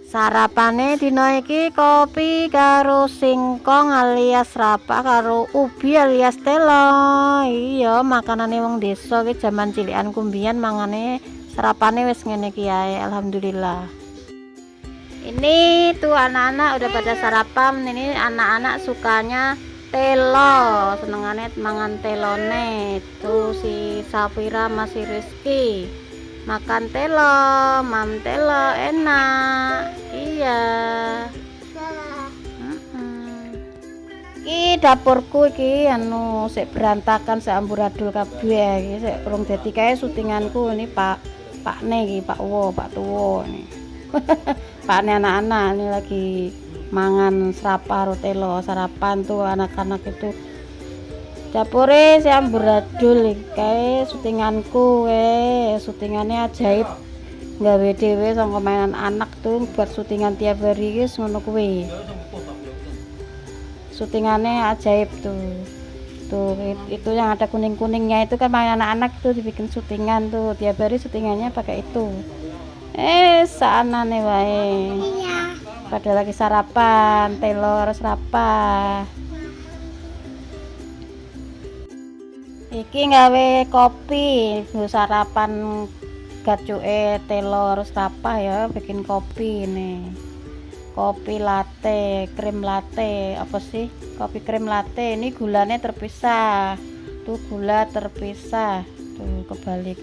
Sarapane dina iki kopi karo singkong alias rapa karo ubi alias telo. Iya, makanane wong desa iki jaman cilikan kumbian mangane sarapane wis ngene iki ae, alhamdulillah. Ini tuh anak-anak udah pada sarapan. Ini anak-anak sukanya telo, senengannya mangan telone. Tuh si Safira masih Rizky makan telo, mam telo enak. Iya. Iki dapurku iki anu sik berantakan, sik amburadul kabeh iki, sik urung dadi kae syutinganku. Ini Pakne iki, Pak Wo, Pak Tuwo ini. Pakne anak-anak ini lagi mangan serapa rotelo sarapan tuh anak-anak itu. Dapure si amburadul iki kae syutinganku syutingannya ajaib. Gawe dhewe saka mainan anak tuh buat syutingan tiap hari guys, ngono kuwi. Syutingannya ajaib tuh itu yang ada kuning-kuningnya itu kan mainan anak-anak tuh dibikin syutingan tuh tiap hari, syutingannya pakai itu. Saanane wae. Iya. Pada lagi sarapan telur serapa. Iki gawe kopi, sarapan gacuke telur serapa ya, bikin kopi nih. Kopi latte, krim latte, apa sih? Kopi krim latte. Ini gulanya terpisah. Tuh gula terpisah. Tuh kebalik.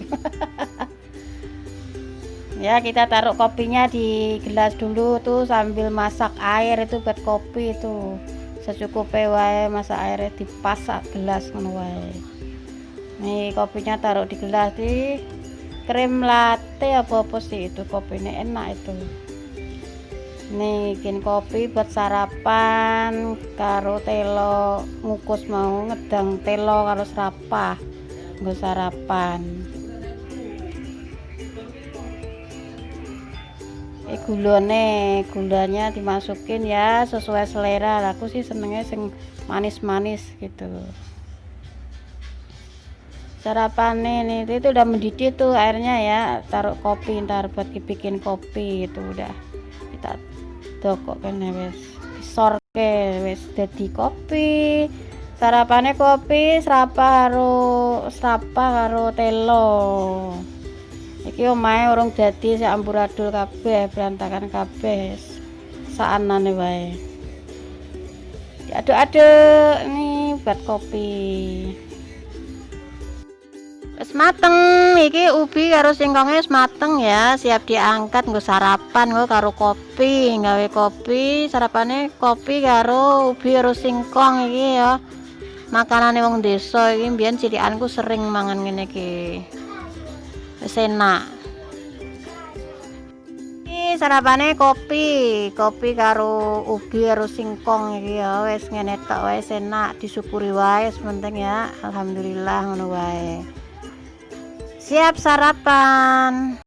Ya, kita taruh kopinya di gelas dulu tuh sambil masak air itu buat kopi itu. Secukupnya wae, masak airnya dipasak gelas ngono wae. Nih kopinya taruh di gelas di krim latte apa sih itu, kopinya enak itu. Nih bikin kopi buat sarapan karo telo, ngukus mau ngedang telo karo serapah nggo sarapan. Gulanya dimasukin ya sesuai selera. Aku sih senengnya sing manis-manis gitu. Sarapannya nih itu udah mendidih tuh airnya ya, taruh kopi ntar buat bikin kopi itu udah kita dokok kan wes disorke wes jadi kopi. Sarapannya kopi serapa karo telo. Iki omahe urung dadi, sak amburadul kabeh, berantakan kabeh. Saanane wae. Diaduk-aduk nih buat kopi. Wis mateng iki ubi karo singkonge wis mateng ya, siap diangkat nggo sarapan nggo karo kopi. Gawe kopi, sarapane kopi karo ubi karo singkong iki ya. Makanane wong desa iki mbiyen cilikanku sering mangan ngene iki. Wis enak. Iki sarapane kopi karo ubi karo singkong iki ya, wis ngene tok wae enak, disyukuri wae penting ya. Alhamdulillah ngono wae. Siap sarapan.